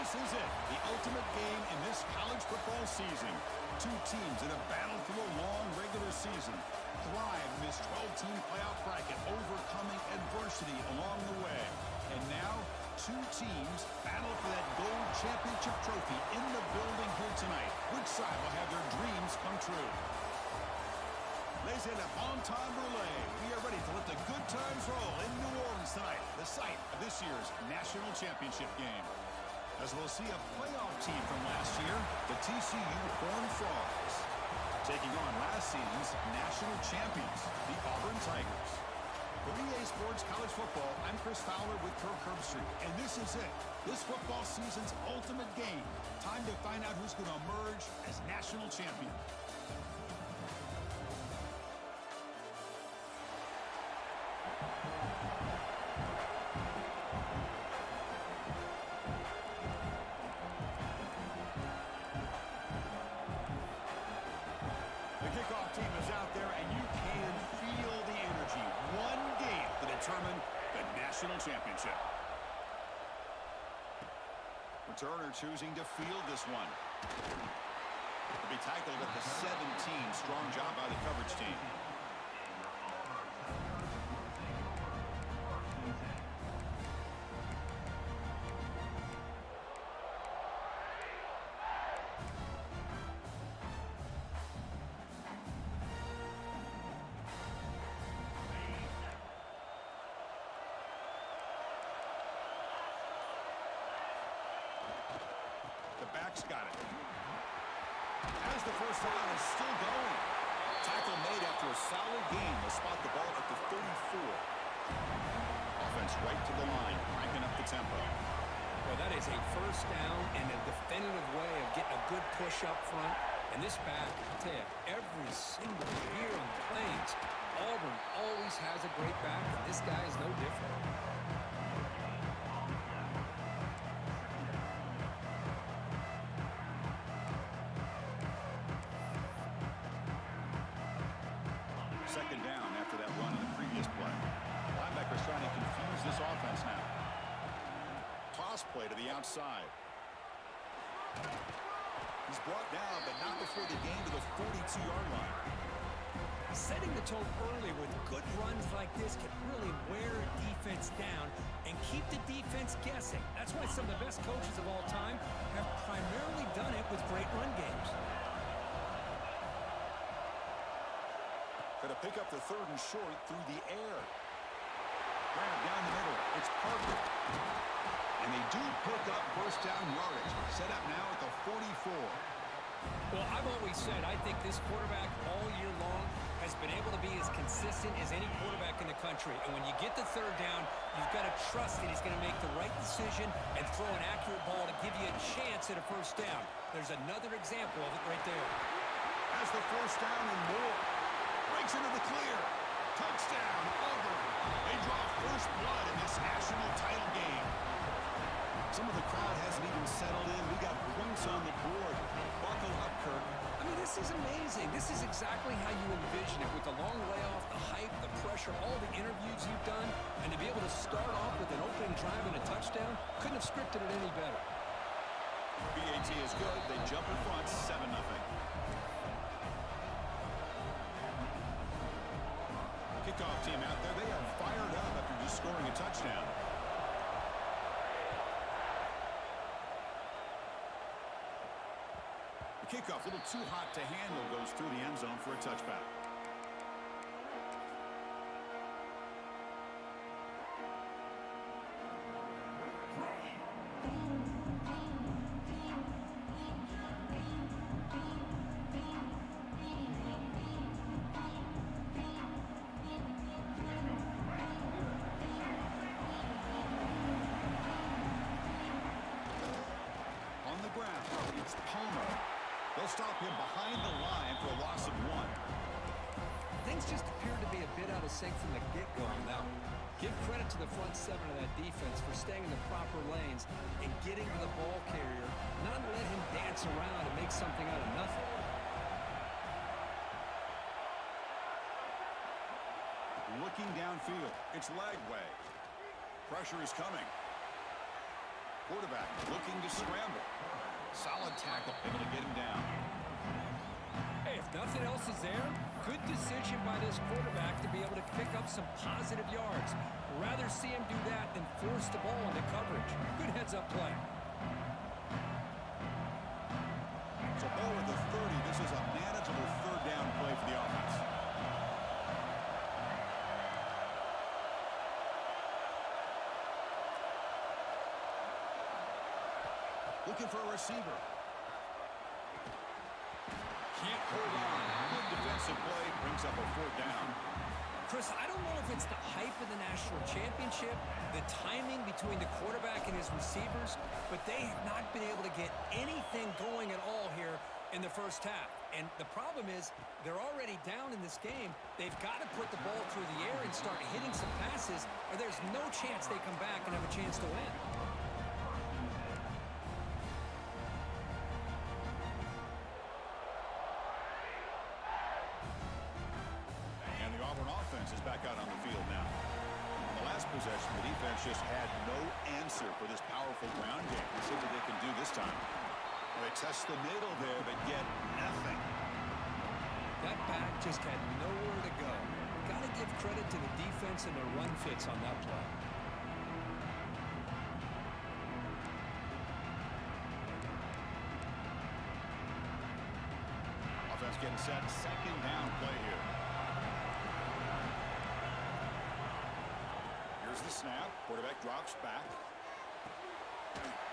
This is it, the ultimate game in this college football season. Two teams in a battle through a long regular season. Thrive in this 12-team playoff bracket, overcoming adversity along the way. And now, two teams battle for that gold championship trophy in the building here tonight. Which side will have their dreams come true? Ladies and gentlemen, bon temps brûlée. We are ready to let the good times roll in New Orleans tonight, the site of this year's national championship game. As we'll see a playoff team from last year, the TCU Horned Frogs, taking on last season's national champions, the Auburn Tigers. For EA Sports College Football, I'm Chris Fowler with Kirk Herbstreit, and this is it, this football season's ultimate game. Time to find out who's going to emerge as national champion. Team is out there, and you can feel the energy. One game to determine the national championship. Returner choosing to field this one. Will be tackled at the 17. Strong job by the coverage team. Back's got it. As the first down is still going. Tackle made after a solid gain to spot the ball at the 34. Offense right to the line, cranking up the tempo. Well, that is a first down and a definitive way of getting a good push up front. And this back, I'll tell you, every single year on the Plains, Auburn always has a great back, and this guy is no different. Second down after that run in the previous play. Linebacker's trying to confuse this offense now. Toss play to the outside. He's brought down, but not before the gain to the 42-yard line. Setting the tone early with good runs like this can really wear a defense down and keep the defense guessing. That's why some of the best coaches of all time have primarily done it with great run games. Going to pick up the third and short through the air. Grab down the middle. It's Parker. And they do pick up first down yardage. Set up now at the 44. Well, I've always said I think this quarterback all year long has been able to be as consistent as any quarterback in the country. And when you get the third down, you've got to trust that he's going to make the right decision and throw an accurate ball to give you a chance at a first down. There's another example of it right there. Has the first down and more. Breaks into the clear. Touchdown, Auburn. They draw first blood in this national title game. Some of the crowd hasn't even settled in. We got points on the board. Buckle up, Kirk. I mean, this is amazing. This is exactly how you envision it, with the long layoff, the hype, the pressure, all the interviews you've done, and to be able to start off with an opening drive and a touchdown, couldn't have scripted it any better. BAT is good. They jump in front, 7-0. Kickoff team out there. They are fired up after just scoring a touchdown. The kickoff, a little too hot to handle, goes through the end zone for a touchback. On the ground, it's Palmer. They'll stop him behind the line for a loss of 1. Things just appeared to be a bit out of sync from the get-go on that one. Give credit to the front seven of that defense for staying in the proper lanes and getting to the ball carrier, not let him dance around and make something out of nothing. Looking downfield, it's leg way. Pressure is coming. Quarterback looking to scramble. Solid tackle, able to get him down. Hey, if nothing else is there, good decision by this quarterback to be able to pick up some positive yards. Rather see him do that than force the ball into coverage. Good heads-up play. So ball at the 30. This is a manageable third down play for the offense. Looking for a receiver. Can't hold on. Good defensive play. Brings up a fourth down. Chris, I don't know if it's the hype of the national championship, the timing between the quarterback and his receivers, but they have not been able to get anything going at all here in the first half. And the problem is they're already down in this game. They've got to put the ball through the air and start hitting some passes, or there's no chance they come back and have a chance to win. Is back out on the field now. In the last possession, the defense just had no answer for this powerful ground game. Let's see what they can do this time. Well, they test the middle there, but get nothing. That back just had nowhere to go. Got to give credit to the defense and their run fits on that play. Offense getting set. Second down play here. The snap. Quarterback drops back.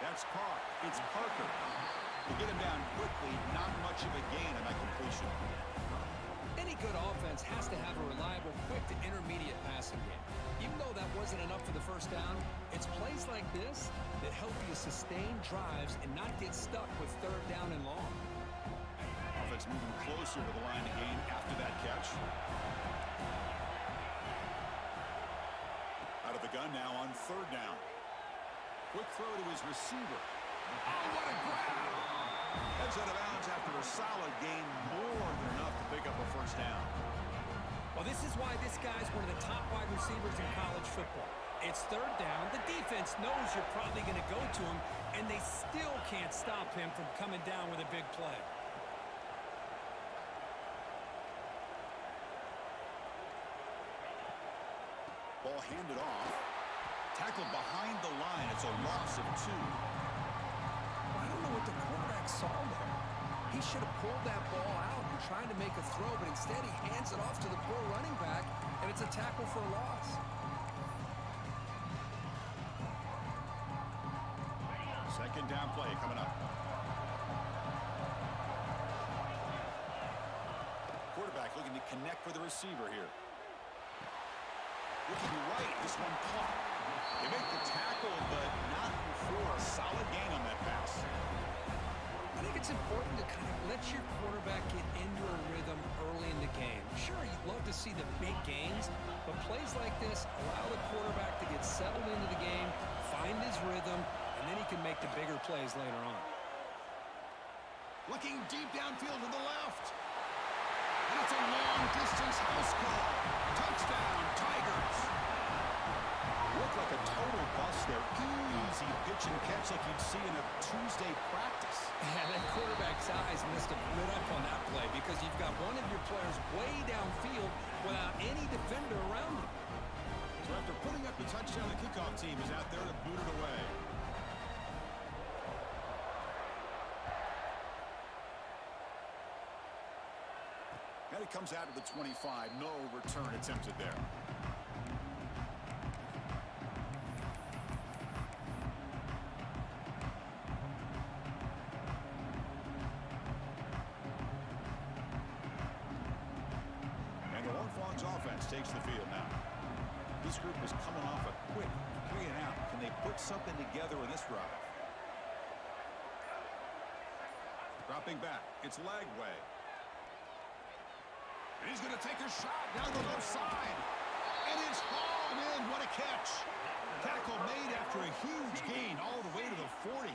That's caught. It's Parker. To get him down quickly, not much of a gain on that completion. Any good offense has to have a reliable, quick to intermediate passing game. Even though that wasn't enough for the first down, it's plays like this that help you sustain drives and not get stuck with third down and long. Offense moving closer to the line of game after that catch. Out of the gun now on third down. Quick throw to his receiver. Oh, what a grab! Heads out of bounds after a solid gain, more than enough to pick up a first down. Well, this is why this guy's one of the top wide receivers in college football. It's third down. The defense knows you're probably going to go to him, and they still can't stop him from coming down with a big play. Ball handed off. Tackled behind the line. It's a loss of 2. I don't know what the quarterback saw there. He should have pulled that ball out and tried to make a throw, but instead he hands it off to the poor running back, and it's a tackle for a loss. Second down play coming up. Quarterback looking to connect with the receiver here. Looking right, this one caught. They make the tackle, but not before a solid gain on that pass. I think it's important to kind of let your quarterback get into a rhythm early in the game. Sure, you'd love to see the big gains, but plays like this allow the quarterback to get settled into the game, find his rhythm, and then he can make the bigger plays later on. Looking deep downfield to the left. And it's a long-distance house call. Touchdown, Tigers. Looked like a total bust there. Easy pitch and catch like you'd see in a Tuesday practice. Yeah, that quarterback's eyes must have lit up on that play because you've got one of your players way downfield without any defender around him. So after putting up the touchdown, the kickoff team is out there to boot it away. And it comes out to the 25. No return attempted there. And the Longhorns offense takes the field now. This group is coming off a quick 3 and out. Can they put something together in this drive? Dropping back. It's Lagway. He's going to take a shot down the left side. And it's hauled in. What a catch. Tackle made after a huge gain all the way to the 40.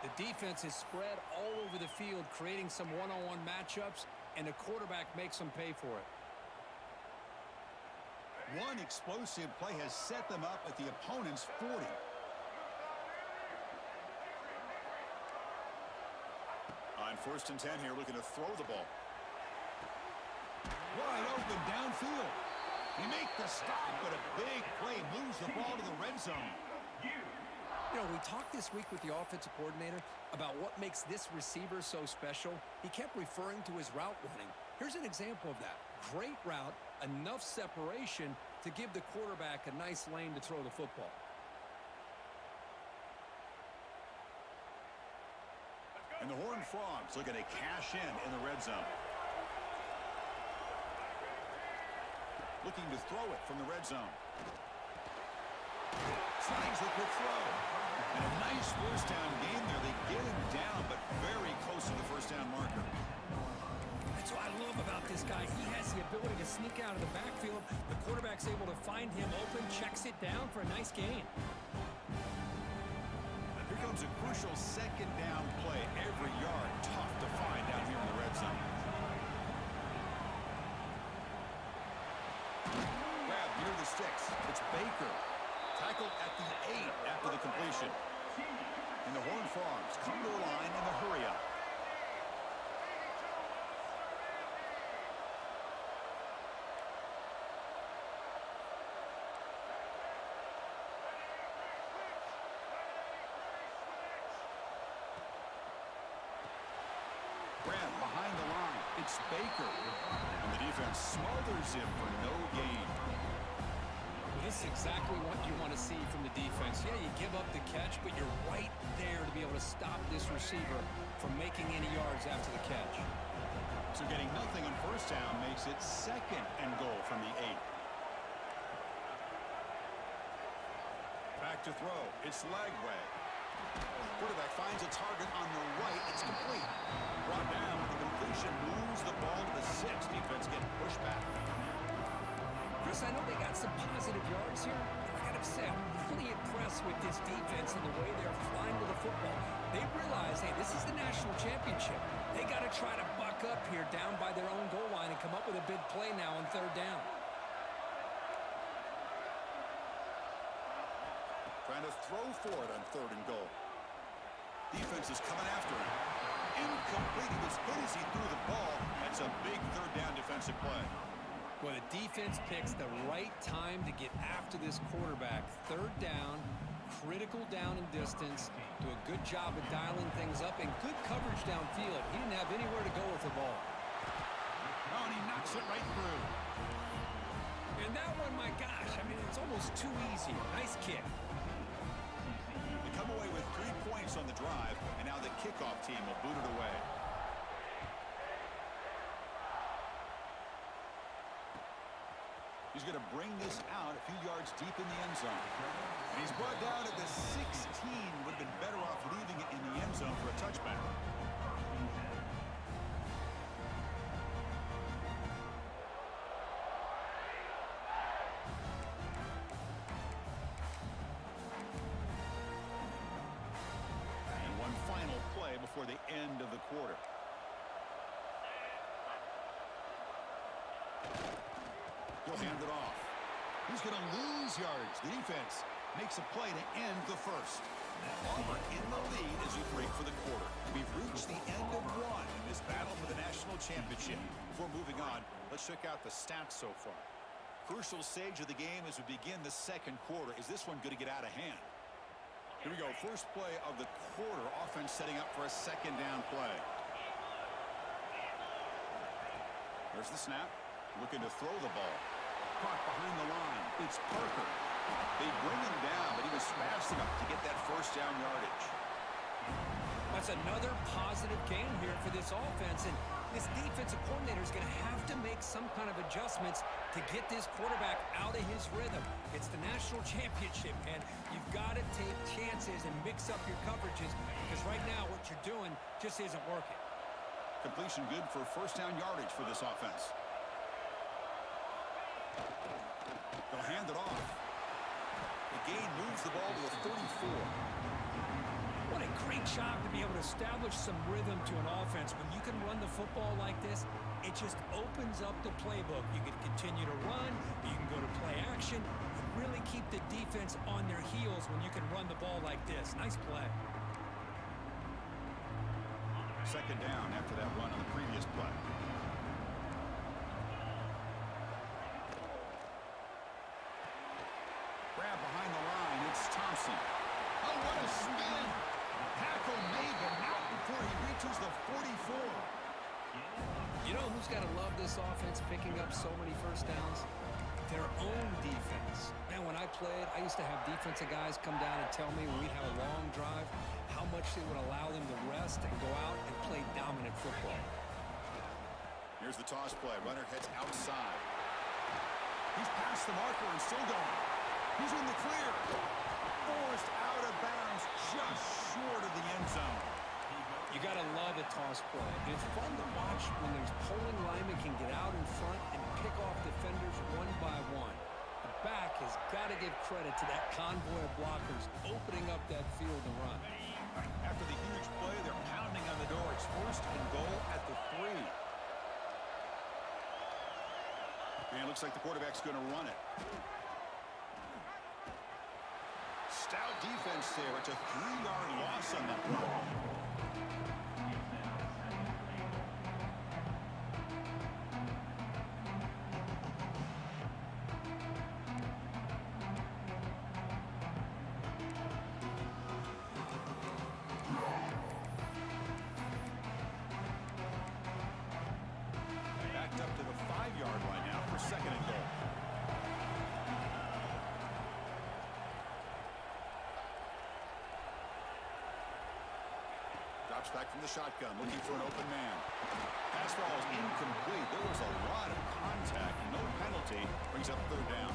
The defense is spread all over the field, creating some one-on-one matchups, and the quarterback makes them pay for it. One explosive play has set them up at the opponent's 40. First and 10 here, looking to throw the ball. Wide open downfield. He make the stop, but a big play moves the ball to the red zone. You know, we talked this week with the offensive coordinator about what makes this receiver so special. He kept referring to his route running. Here's an example of that. Great route, enough separation to give the quarterback a nice lane to throw the football. And the Horned Frogs looking to cash in the red zone. Looking to throw it from the red zone. Slides the quick throw. And a nice first down game there. They get him down, but very close to the first down marker. That's what I love about this guy. He has the ability to sneak out of the backfield. The quarterback's able to find him open, checks it down for a nice gain. Here comes a crucial second down play. Every yard tough to find down here in the red zone. Grab near the sticks. It's Baker. Tackled at the 8 after the completion. And the Horned Frogs come to the line in the hurry-up. Grab behind the line. It's Baker. And the defense smothers him for no gain. This is exactly what you want to see from the defense. Yeah, you give up the catch, but you're right there to be able to stop this receiver from making any yards after the catch. So getting nothing on first down makes it second and goal from the 8. Back to throw. It's Lagway. Quarterback finds a target on the right. It's complete. Brought down. The completion moves the ball to the 6. Defense getting pushed back. Chris, I know they got some positive yards here. I got to say, I'm really impressed with this defense and the way they're flying to the football. They realize, hey, this is the national championship. They got to try to buck up here down by their own goal line and come up with a big play now on third down. Trying to throw for it on third and goal. Defense is coming after him. Incomplete. He was good as he threw the ball. That's a big third down defensive play. Well, the defense picks the right time to get after this quarterback. Third down, critical down and distance. Do a good job of dialing things up and good coverage downfield. He didn't have anywhere to go with the ball. Oh, and he knocks it right through. And that one, my gosh, I mean, it's almost too easy. Nice kick. They come away with 3 points on the drive, and now the kickoff team will boot it away. He's going to bring this out a few yards deep in the end zone. And he's brought down at the 16. Would have been better off leaving it in the end zone for a touchback. And one final play before the end of the quarter. He'll hand it off. He's going to lose yards. The defense makes a play to end the first. Auburn in the lead as we break for the quarter. We've reached the end of one in this battle for the national championship. Before moving on, let's check out the stats so far. Crucial stage of the game as we begin the second quarter. Is this one going to get out of hand? Here we go. First play of the quarter. Offense setting up for a second down play. There's the snap. Looking to throw the ball. Caught behind the line. It's Parker. They bring him down, but he was fast enough to get that first down yardage. That's another positive game here for this offense, and this defensive coordinator is going to have to make some kind of adjustments to get this quarterback out of his rhythm. It's the national championship, man. You've got to take chances and mix up your coverages, because right now what you're doing just isn't working. Completion good for first down yardage for this offense. They'll hand it off. The gain moves the ball to the 34. What a great job to be able to establish some rhythm to an offense. When you can run the football like this, it just opens up the playbook. You can continue to run, you can go to play action, and really keep the defense on their heels when you can run the ball like this. Nice play. Second down after that run on the previous play. Grab behind the line. It's Thompson. Oh, what a spin. Tackle made, but not before he reaches the 44. You know who's got to love this offense picking up so many first downs? Their own defense. Man, when I played, I used to have defensive guys come down and tell me when we'd have a long drive how much they would allow them to rest and go out and play dominant football. Here's the toss play. Runner heads outside. He's past the marker and still going. He's in the clear. Forced out of bounds just short of the end zone. You got to love a toss play. It's fun to watch when those pulling linemen can get out in front and pick off defenders one by one. The back has got to give credit to that convoy of blockers opening up that field to run. After the huge play, they're pounding on the door. It's first and goal at the 3. And it looks like the quarterback's going to run it. Stout defense there. It's a 3-yard loss on that run. Backed up to the 5-yard line now for second and goal. Drops back from the shotgun, looking for an open man. Pass ball is incomplete. There was a lot of contact. No penalty. Brings up third down.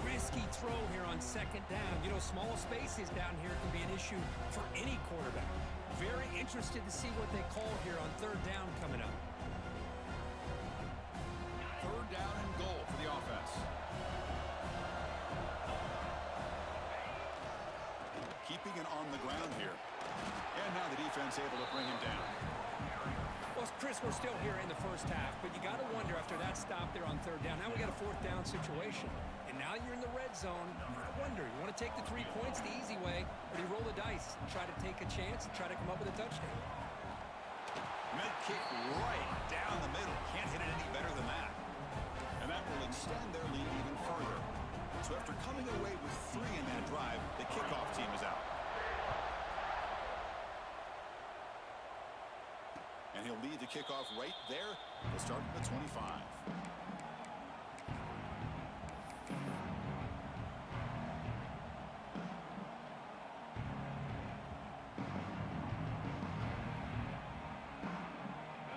Risky throw here on second down. You know, small spaces down here can be an issue for any quarterback. Very interested to see what they call here on third down coming up. Third down and goal for the offense. Keeping it on the ground here. And now the defense able to bring him down. Well, Chris, we're still here in the first half, but you got to wonder after that stop there on third down. Now we got a fourth down situation. And now you're in the red zone. You got to wonder, you want to take the 3 points the easy way, or do you roll the dice and try to take a chance and try to come up with a touchdown? Mid kick right down the middle. Can't hit it any better than that. And that will extend their lead even further. So after coming away with 3 in that drive, the kickoff team is out. And he'll lead the kickoff right there. He'll start from the 25.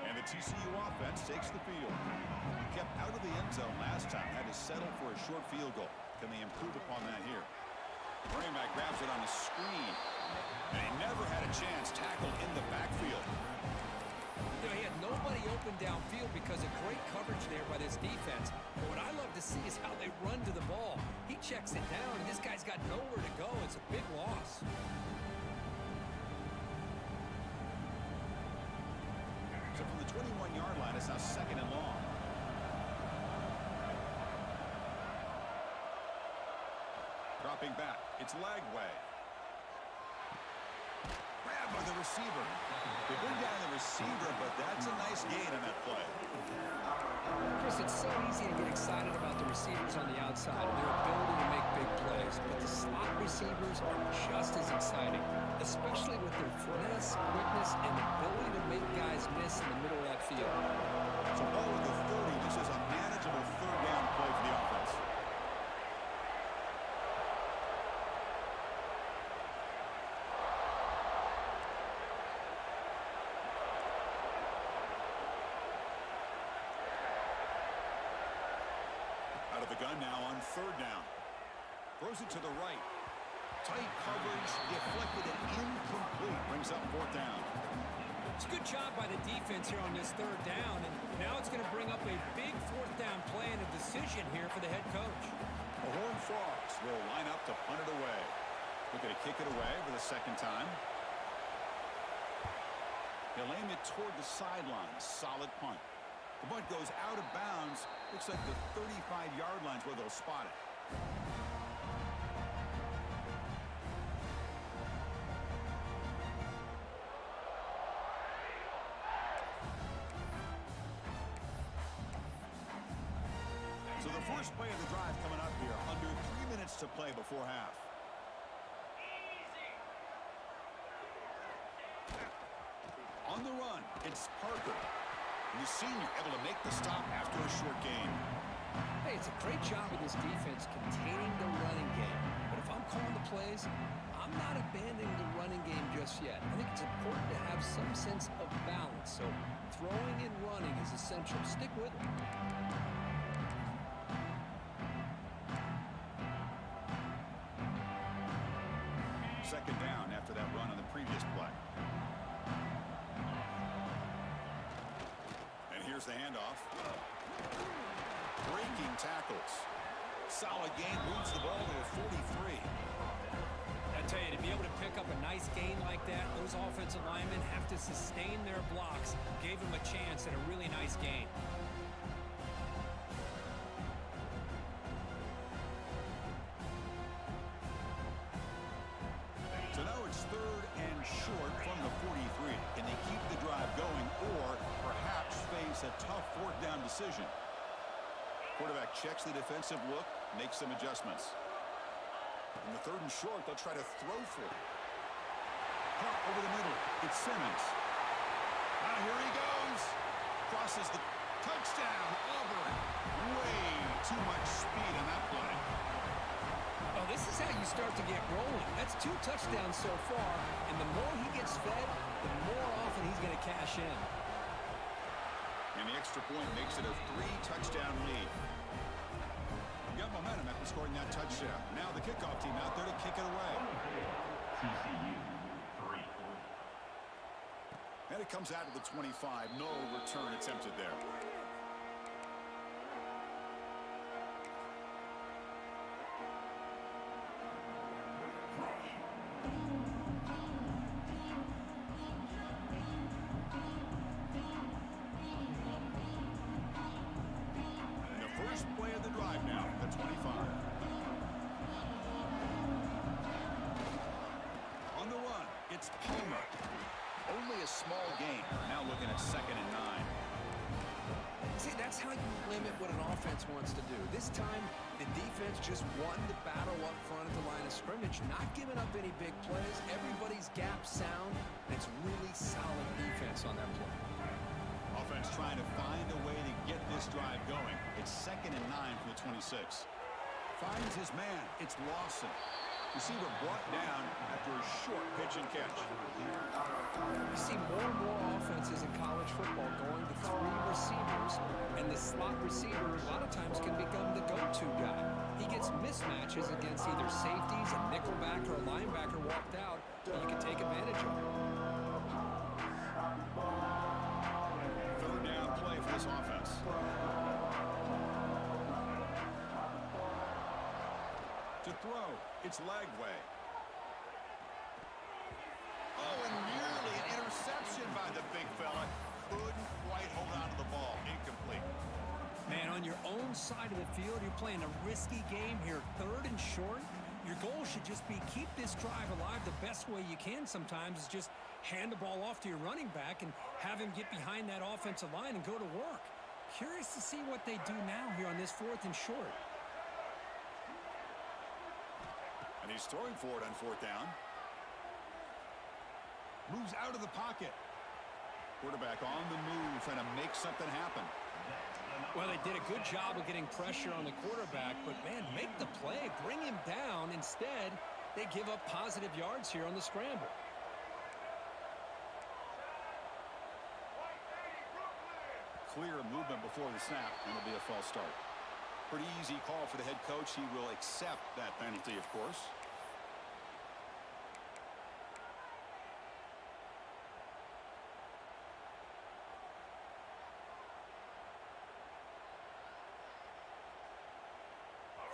And the TCU offense takes the field. Kept out of the end zone last time. Had to settle for a short field goal. Can they improve upon that here? Running back grabs it on the screen. And he never had a chance tackled in the backfield. You know, he had nobody open downfield because of great coverage there by this defense. But what I love to see is how they run to the ball. He checks it down, and this guy's got nowhere to go. It's a big loss. So from the 21-yard line, it's now second and long. Dropping back. It's Lagway. Grabbed by the receiver. They bring down the receiver, but that's a nice gain on that play. Chris, it's so easy to get excited about the receivers on the outside and their ability to make big plays, but the slot receivers are just as exciting, especially with their finesse, quickness, and ability to make guys miss in the middle of that field. So ball with the 30. This is a manageable third down play for the offense. Out of the gun now on third down. Throws it to the right. Tight coverage, deflected and incomplete. Brings up fourth down. It's a good job by the defense here on this third down, and now it's going to bring up a big fourth down play and a decision here for the head coach. The Horned Frogs will line up to punt it away. Looking to kick it away for the second time. He'll aim it toward the sideline. Solid punt. The punt goes out of bounds. Looks like the 35-yard line's where they'll spot it. So the first play of the drive coming up here, under 3 minutes to play before half. On the run, it's Parker. The senior able to make the stop after a short gain. Hey, it's a great job of this defense containing the running game. But if I'm calling the plays, I'm not abandoning the running game just yet. I think it's important to have some sense of balance. So throwing and running is essential. Stick with it. Second down after that run on the previous play. And here's the handoff. Breaking tackles. Solid gain, moves the ball to a 43. I tell you, to be able to pick up a nice gain like that, those offensive linemen have to sustain their blocks. Gave him a chance at a really nice gain. So now it's third and short from the 43. Can they keep the drive going or perhaps face a tough fourth down decision? Quarterback checks the defensive look, makes some adjustments. In the third and short, they'll try to throw for it. Pump over the middle. It's Simmons. Now here he goes. Crosses the touchdown. Auburn. Way too much speed on that play. Oh, this is how you start to get rolling. That's 2 touchdowns so far, and the more he gets fed, the more often he's going to cash in. And the extra point makes it a 3-touchdown lead. You got momentum after scoring that touchdown. Now the kickoff team out there to kick it away. And it comes out of the 25. No return attempted there. It's Palmer. Only a small gain. Now looking at 2nd and 9. See, that's how you limit what an offense wants to do. This time, the defense just won the battle up front at the line of scrimmage, not giving up any big plays. Everybody's gap sound, and it's really solid defense on that play. Offense trying to find a way to get this drive going. It's 2nd and 9 from the 26. Finds his man. It's Lawson. Receiver brought down after a short pitch and catch. You see more and more offenses in college football going to 3 receivers, and the slot receiver a lot of times can become the go-to guy. He gets mismatches against either safeties, a nickelback, or a linebacker walked out, and you can take advantage of it. Third down play for this offense. To throw, it's Lagway. Oh, and nearly an interception by the big fella. Couldn't quite hold on to the ball. Incomplete. Man, on your own side of the field, you're playing a risky game here. 3rd and short. Your goal should just be keep this drive alive the best way you can sometimes is just hand the ball off to your running back and have him get behind that offensive line and go to work. Curious to see what they do now here on this 4th and short. And he's throwing for it on 4th down. Moves out of the pocket. Quarterback on the move, trying to make something happen. Well, they did a good job of getting pressure on the quarterback, but, man, make the play. Bring him down. Instead, they give up positive yards here on the scramble. Clear movement before the snap, and it'll be a false start. Pretty easy call for the head coach. He will accept that penalty, of course.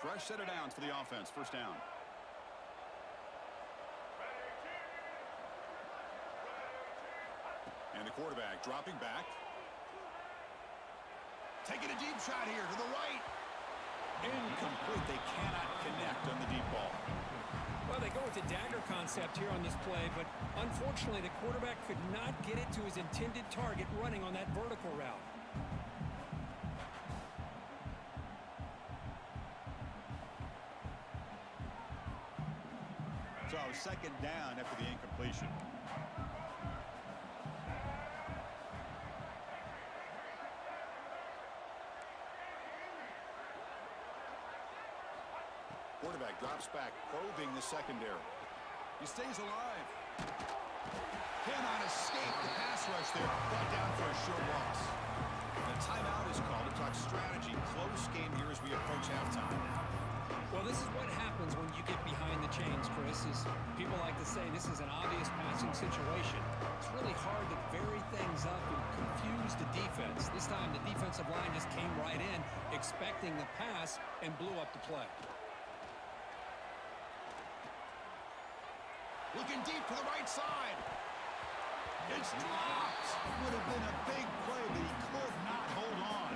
Fresh set of downs for the offense. First down. And the quarterback dropping back. Taking a deep shot here to the right. Incomplete. They cannot connect on the deep ball. Well, they go with the dagger concept here on this play, but unfortunately the quarterback could not get it to his intended target running on that vertical route. down after the incompletion. Quarterback drops back, probing the secondary. He stays alive. Cannot escape the pass rush there. Brought down for a short loss. The timeout is called to talk strategy. Close game here as we approach halftime. Well, this is what happens when you get behind the chains, Chris. Is people like to say this is an obvious passing situation. It's really hard to vary things up and confuse the defense. This time, the defensive line just came right in, expecting the pass, and blew up the play. Looking deep to the right side. It's dropped. Would have been a big play, but he could not hold on.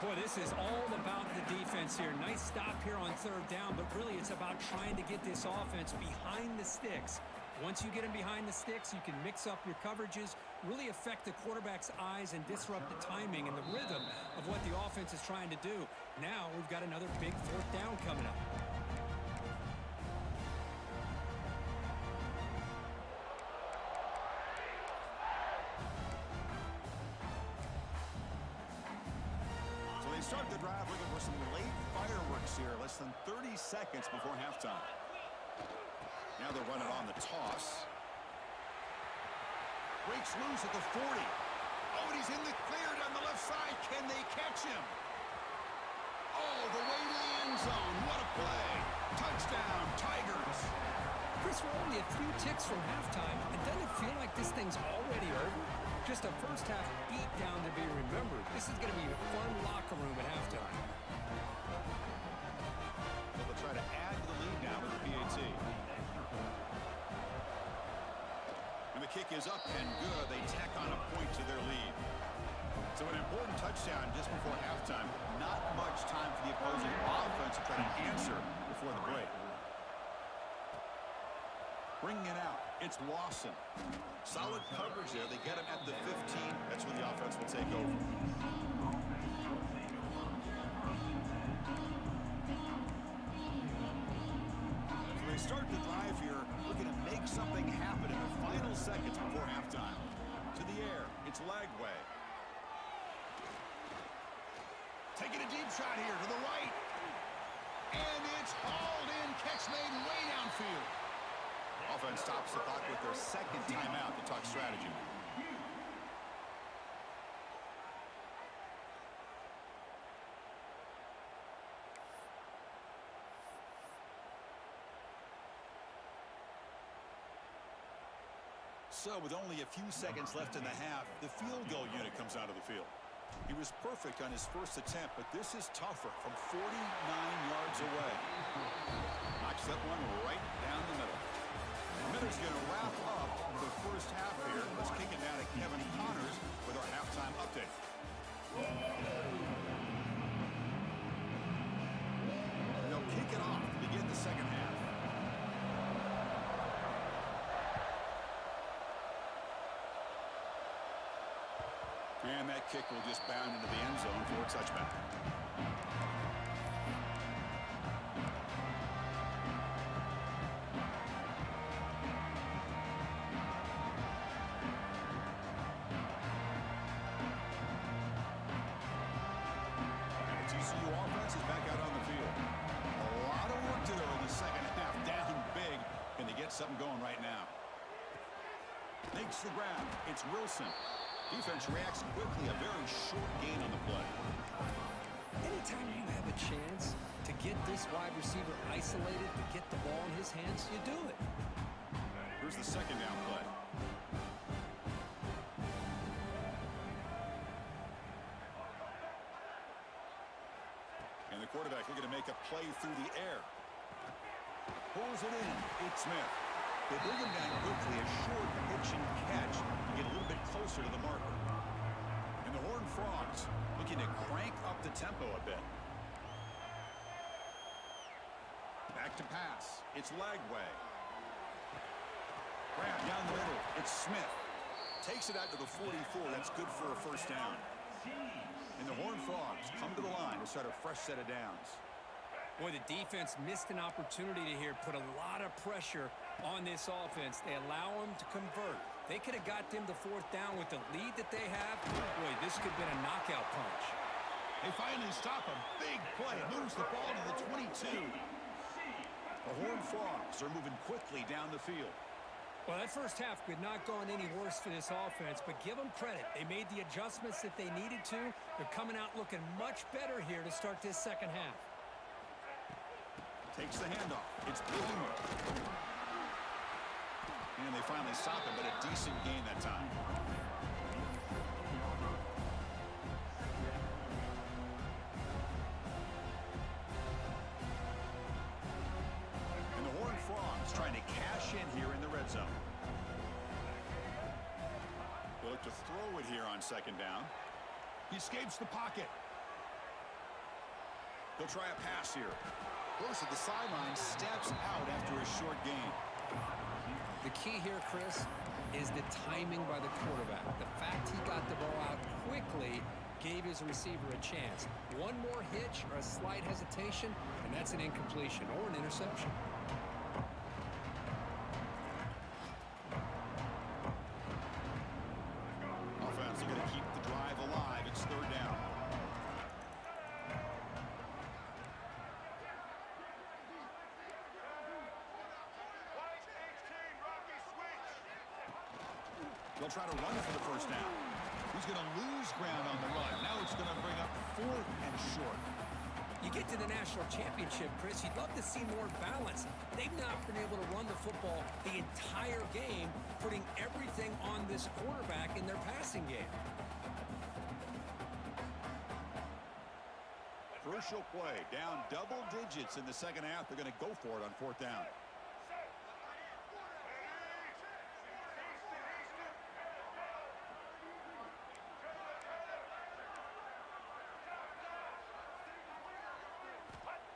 Boy, this is all about the defense here. Nice stop here on third down, but really it's about trying to get this offense behind the sticks. Once you get them behind the sticks, you can mix up your coverages, really affect the quarterback's eyes and disrupt the timing and the rhythm of what the offense is trying to do. Now we've got another big fourth down coming up. Start the drive looking for some late fireworks here. Less than 30 seconds before halftime. Now they're running on the toss. Breaks loose at the 40. Oh, and he's in the clear down the left side. Can they catch him? Oh, the way to the end zone. What a play. Touchdown, Tigers. Chris, we're only a few ticks from halftime. It doesn't feel like this thing's already over. Just a first-half beatdown to be remembered. This is going to be a fun locker room at halftime. Well, they'll try to add to the lead now with the PAT. And the kick is up and good. They tack on a point to their lead. So an important touchdown just before halftime. Not much time for the opposing offense to try to answer before the break. Bringing it out, it's Lawson. Solid coverage there. They get him at the 15. That's where the offense will take over. So they start the drive here, looking to make something happen in the final seconds before halftime. To the air, it's Lagway. Taking a deep shot here to the right. And it's hauled in. Catch made way downfield. Offense stops the clock with their second timeout to talk strategy. So with only a few seconds left in the half, the field goal unit comes out of the field. He was perfect on his first attempt, but this is tougher from 49 yards away. Knocks that one right down the middle. Miller's going to wrap up the first half here. Let's kick it down to Kevin Connors with our halftime update. They'll kick it off to begin the second half. And that kick will just bound into the end zone for a touchback. Something going right now. Makes the grab. It's Wilson. Defense reacts quickly. A very short gain on the play. Anytime you have a chance to get this wide receiver isolated, to get the ball in his hands, you do it. Here's the second down play. And the quarterback looking to make a play through the air. Pulls it in. It's Smith. They bring him down quickly. A short pitch and catch to get a little bit closer to the marker. And the Horned Frogs looking to crank up the tempo a bit. Back to pass. It's Lagway. Grab down the middle. It's Smith. Takes it out to the 44. That's good for a first down. And the Horned Frogs come to the line to start a fresh set of downs. Boy, the defense missed an opportunity to here, put a lot of pressure On this offense, they allow them to convert. They could have got them the fourth down with the lead that they have. Boy, this could have been a knockout punch. They finally stop a big play. Moves the ball to the 22. The Horned Frogs are moving quickly down the field. Well, that first half could not gone any worse for this offense, but give them credit. They made the adjustments that they needed to. They're coming out looking much better here to start this second half. Takes the handoff. It's Boomer. And they finally stop him, but a decent gain that time. And the Horned Frogs trying to cash in here in the red zone. They look to throw it here on second down. He escapes the pocket. They'll try a pass here. Goes to the sideline, steps out after a short gain. The key here, Chris, is the timing by the quarterback. The fact he got the ball out quickly gave his receiver a chance. One more hitch or a slight hesitation, and that's an incompletion or an interception. Offense are going to keep the drive alive. It's third down. They'll try to run for the first down. He's going to lose ground on the run. Now it's going to bring up fourth and short. You get to the national championship, Chris, you'd love to see more balance. They've not been able to run the football the entire game, putting everything on this quarterback in their passing game. Crucial play. Down double digits in the second half. They're going to go for it on fourth down.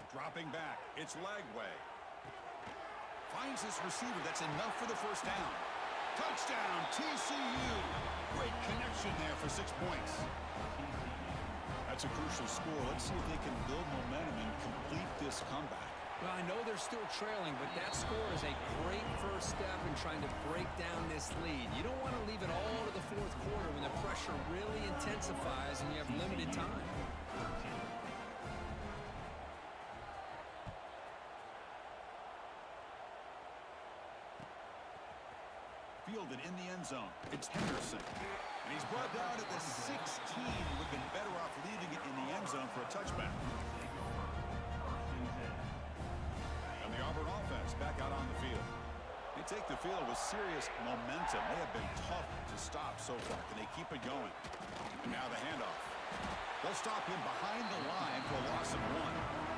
Dropping back. It's Lagway. Finds this receiver. That's enough for the first down. Touchdown, TCU. Great connection there for 6 points. That's a crucial score. Let's see if they can build momentum and complete this comeback. Well, I know they're still trailing, but that score is a great first step in trying to break down this lead. You don't want to leave it all to the fourth quarter when the pressure really intensifies and you have limited time. Fielded in the end zone. It's Henderson. And he's brought down at the 16. Would have been better off leaving it in the end zone for a touchback. And the Auburn offense back out on the field. They take the field with serious momentum. They have been tough to stop so far. Can they keep it going? And now the handoff. They'll stop him behind the line for a loss of 1.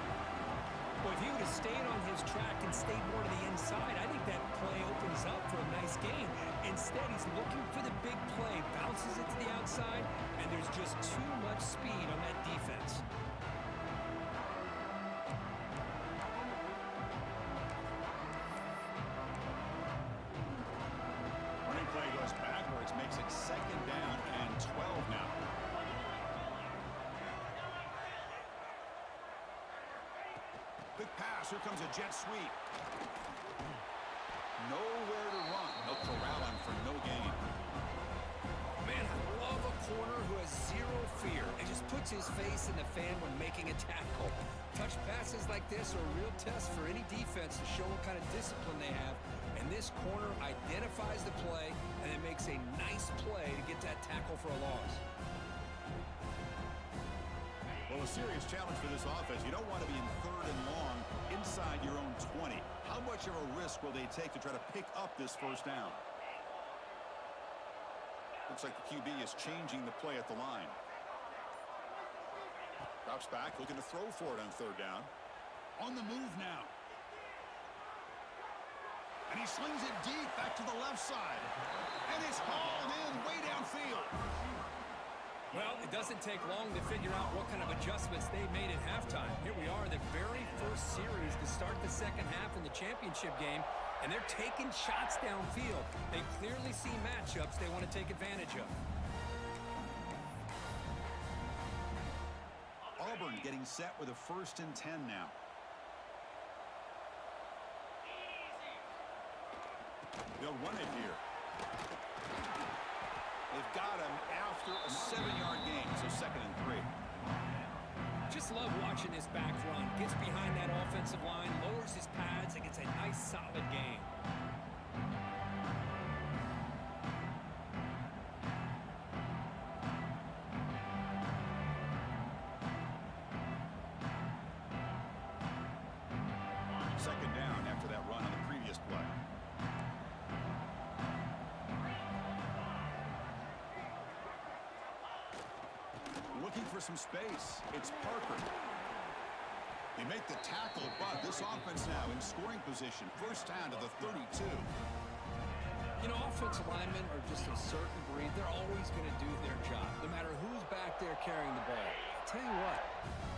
Well, if he would have stayed on his track and stayed more to the inside, I think that play opens up for a nice gain. Instead, he's looking for the big play, bounces it to the outside, and there's just too much speed on that defense. Running play goes backwards, makes it second down and 12 now. Quick pass. Here comes a jet sweep. Nowhere to run. They'll corral him for no gain. Man, I love a corner who has zero fear and just puts his face in the fan when making a tackle. Touch passes like this are a real test for any defense to show what kind of discipline they have. And this corner identifies the play and then makes a nice play to get that tackle for a loss. Well, a serious challenge for this offense. You don't want to be in third and long inside your own 20. How much of a risk will they take to try to pick up this first down? Looks like the QB is changing the play at the line. Drops back, looking to throw for it on third down. On the move now. And he slings it deep back to the left side. And it's hauled in way downfield. Well, it doesn't take long to figure out what kind of adjustments they made at halftime. Here we are, the very first series to start the second half in the championship game, and they're taking shots downfield. They clearly see matchups they want to take advantage of. Auburn getting set with a 1st and 10 now. run it here. They've got him after a 7-yard gain, so 2nd and 3. Just love watching this back run. Gets behind that offensive line, lowers his pads, and gets a nice, solid gain. Second down after that run on the previous play. Looking for some space. It's Parker. They make the tackle, but this offense now in scoring position. First down to the 32. You know, offensive linemen are just a certain breed. They're always going to do their job, no matter who's back there carrying the ball. I'll tell you what,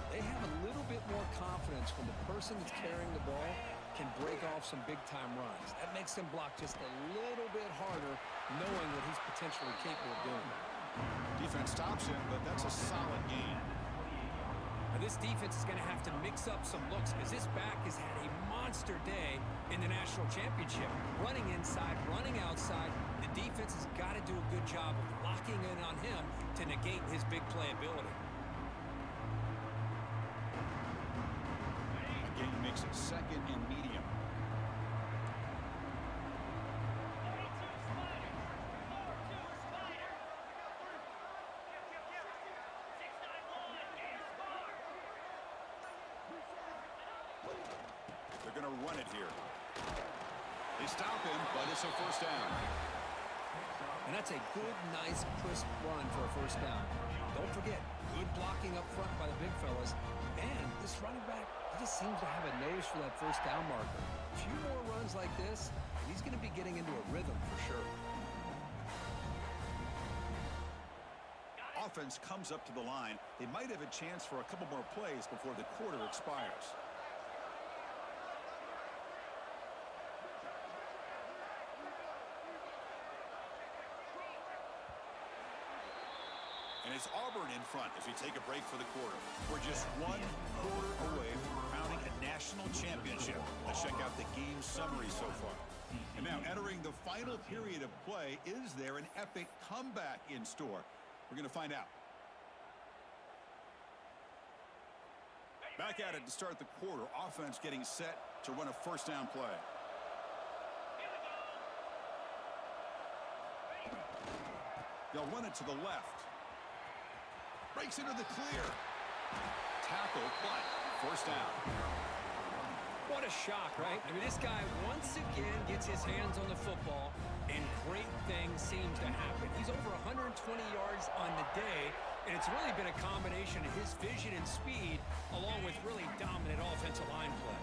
they have a little bit more confidence when the person that's carrying the ball can break off some big-time runs. That makes them block just a little bit harder, knowing what he's potentially capable of doing. Defense stops him, but that's a solid gain. Now, this defense is going to have to mix up some looks because this back has had a monster day in the national championship. Running inside, running outside. The defense has got to do a good job of locking in on him to negate his big play ability. Again, makes it 2nd and medium. They're going to run it here. They stop him, but it's a first down. And that's a good, nice, crisp run for a first down. Don't forget, good blocking up front by the big fellas. And this running back, he just seems to have a nose for that first down marker. A few more runs like this, and he's going to be getting into a rhythm for sure. Offense comes up to the line. They might have a chance for a couple more plays before the quarter expires. And it's Auburn in front as we take a break for the quarter. We're just 1 quarter away from crowning a national championship. Let's check out the game summary so far. And now entering the final period of play, is there an epic comeback in store? We're going to find out. Back at it to start the quarter. Offense getting set to run a first down play. They'll run it to the left. Breaks into the clear. Tackle, but first down. What a shock, right? I mean, this guy once again gets his hands on the football, and great things seem to happen. He's over 120 yards on the day, and it's really been a combination of his vision and speed, along with really dominant offensive line play.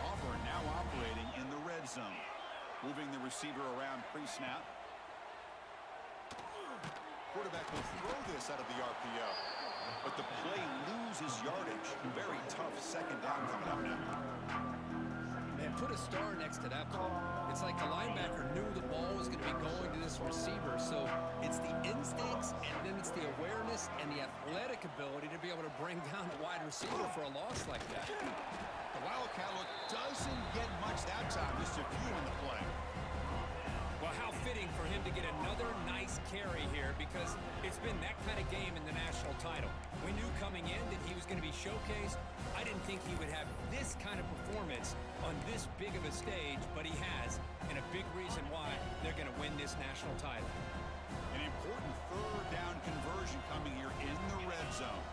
Auburn now operating in the red zone. Moving the receiver around pre-snap. Quarterback will throw this out of the RPO. But the play loses yardage. Very tough second down coming up now. And put a star next to that play. It's like the linebacker knew the ball was going to be going to this receiver. So it's the instincts, and then it's the awareness and the athletic ability to be able to bring down the wide receiver for a loss like that. The Wildcat look doesn't get much that time. Just a few in the play. Well, how fitting for him to get another nice carry here, because it's been that kind of game in the national title. We knew coming in that he was going to be showcased. I didn't think he would have this kind of performance on this big of a stage, but he has, and a big reason why they're going to win this national title. An important third down conversion coming here in the red zone.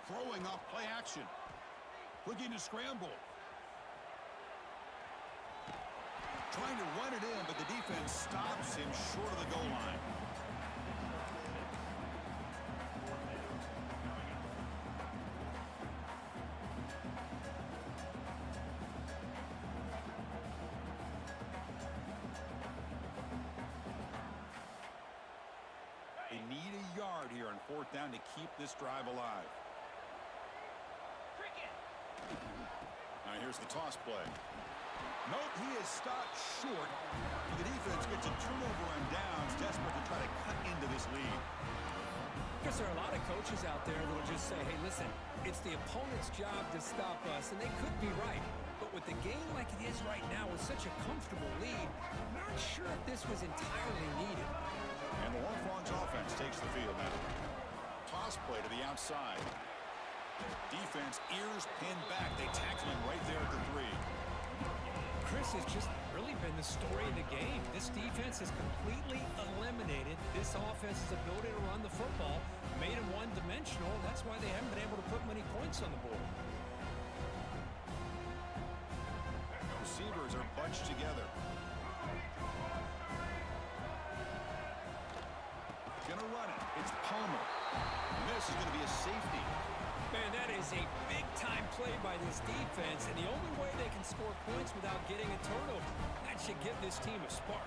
Throwing off play action. Looking to scramble. Trying to run it in, but the defense stops him short of the goal line. They need a yard here on fourth down to keep this drive alive. Now here's the toss play. Nope, he is stopped short. The defense gets a turnover on downs, desperate to try to cut into this lead. Because there are a lot of coaches out there that will just say, hey, listen, it's the opponent's job to stop us, and they could be right. But with the game like it is right now with such a comfortable lead, I'm not sure if this was entirely needed. And the Horned offense takes the field now. Toss play to the outside. Defense ears pinned back. They tackle him right there at the 3. Chris has just really been the story of the game. This defense has completely eliminated this offense's ability to run the football, made them one-dimensional. That's why they haven't been able to put many points on the board. Receivers are bunched together. Gonna run it. It's Palmer. And this is going to be a safety. Man, that is a big-time play by this defense, and the only way they can score points without getting a turnover. That should give this team a spark.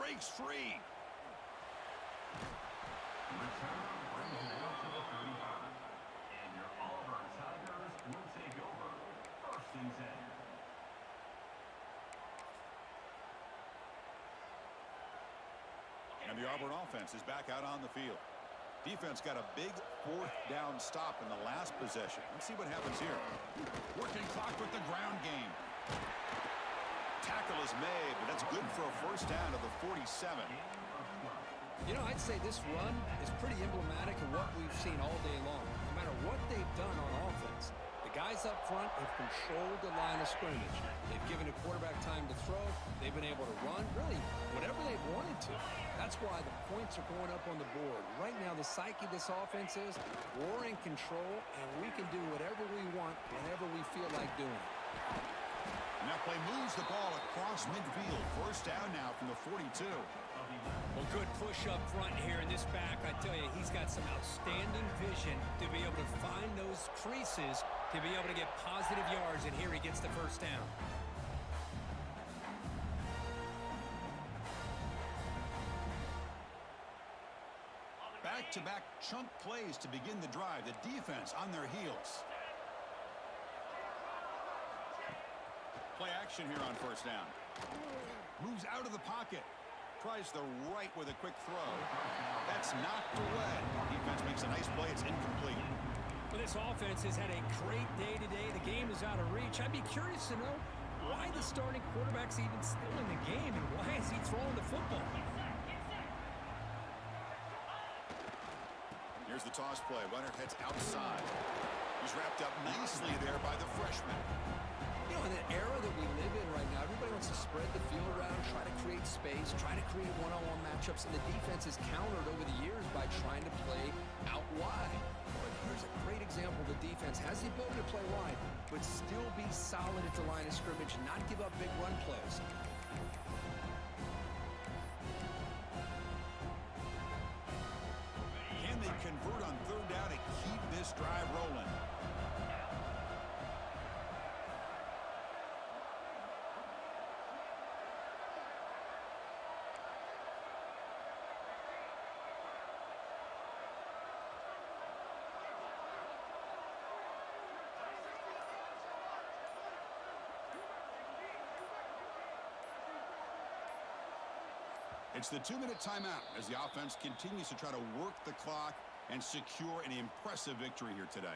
Breaks free. Return brings it out to the 35. And your Auburn Tigers will take over. 1st and 10. And the Auburn offense is back out on the field. Defense got a big 4th down stop in the last possession. Let's see what happens here. Working clock with the ground game. Tackle is made, but that's good for a 1st down to the 47. You know, I'd say this run is pretty emblematic of what we've seen all day long. No matter what they've done on offense, the guys up front have controlled the line of scrimmage. They've given a quarterback time to throw. They've been able to run, really, whatever they've wanted to. That's why the points are going up on the board. Right now, the psyche of this offense is we're in control, and we can do whatever we want, whenever we feel like doing. And that play moves the ball across midfield. 1st down now from the 42. Well, good push up front here in this back. I tell you, he's got some outstanding vision to be able to find those creases, to be able to get positive yards, and here he gets the 1st down. Back-to-back chunk plays to begin the drive. The defense on their heels. Play action here on 1st down. Moves out of the pocket. Tries the right with a quick throw. That's knocked away. Defense makes a nice play. It's incomplete. Well, this offense has had a great day today. The game is out of reach. I'd be curious to know why the starting quarterback's even still in the game, and why is he throwing the football? Here's the toss play. Runner heads outside. He's wrapped up nicely there by the freshman. You know, in the era that we live in right now, everybody wants to spread the field around, try to create space, try to create one-on-one matchups, and the defense is countered over the years by trying to play out wide. But here's a great example. The defense has the ability to play wide, but still be solid at the line of scrimmage, not give up big run plays. Can they convert on 3rd down to keep this drive rolling? It's the 2-minute timeout as the offense continues to try to work the clock and secure an impressive victory here today.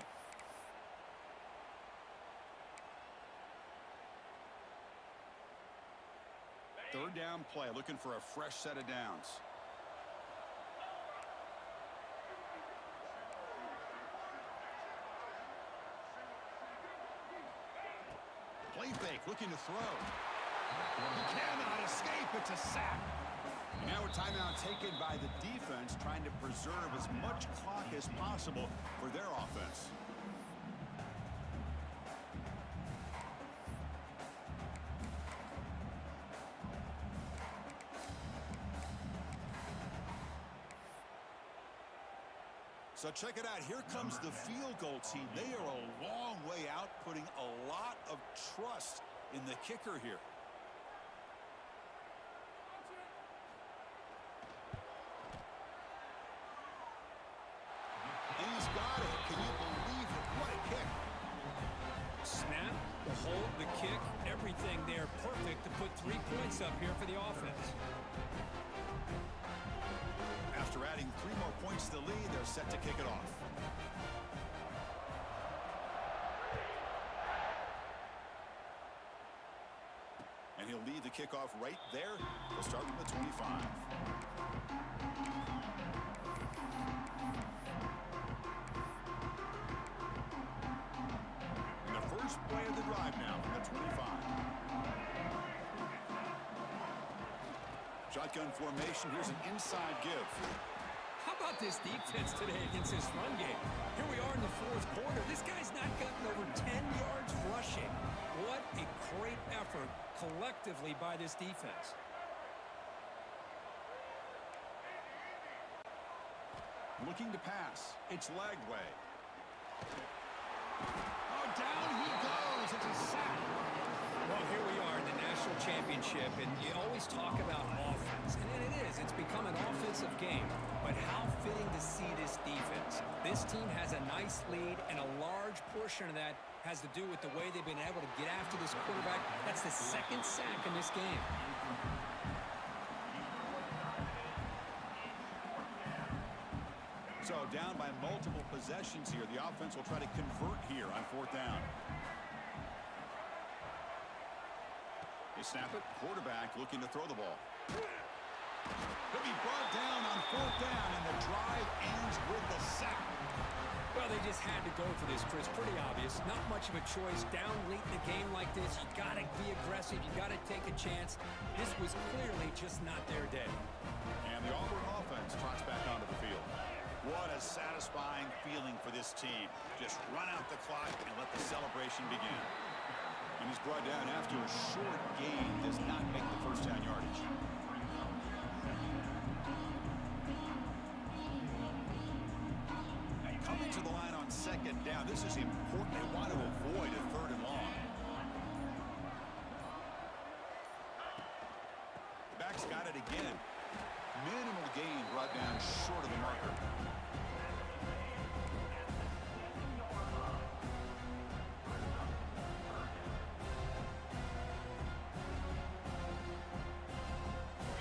Third down play, looking for a fresh set of downs. Play fake, looking to throw. He cannot escape. It's a sack. Now a timeout taken by the defense, trying to preserve as much clock as possible for their offense. So check it out. Here comes the field goal team. They are a long way out, putting a lot of trust in the kicker here. And he's got it. Can you believe it? What a kick. points up here for the offense. After adding 3 more points to the lead, they're set to kick it off. And he'll lead the kickoff right there. They'll start from the 25. And the first play of the drive now from the 25. Shotgun formation. Here's an inside give. How about this defense today against this run game? Here we are in the fourth quarter. This guy's not gotten over 10 yards rushing. What a great effort collectively by this defense. Looking to pass. It's Lagway. Oh, down he goes. It's a sack. Well, here we are in the national championship, and you always talk about offense, and it is. It's become an offensive game, but how fitting to see this defense. This team has a nice lead, and a large portion of that has to do with the way they've been able to get after this quarterback. That's the second sack in this game. So down by multiple possessions here. The offense will try to convert here on 4th down. They snap it. Quarterback looking to throw the ball. He'll be brought down on 4th down, and the drive ends with the sack. Well, they just had to go for this, Chris. Pretty obvious. Not much of a choice. Down late in the game like this, you got to be aggressive. You got to take a chance. This was clearly just not their day. And the Auburn offense trots back onto the field. What a satisfying feeling for this team. Just run out the clock and let the celebration begin. And he's brought down after a short gain. Does not make the first down yardage. Coming to the line on 2nd down. This is important. They want to avoid a 3rd and long. The back's got it again. Minimal gain brought down short of the marker.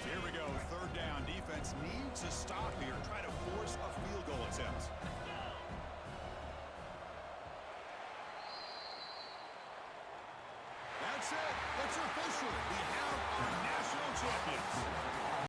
Here we go. 3rd down. Defense needs a stop here. Try to force a field goal attempt. That's it. It's official. We have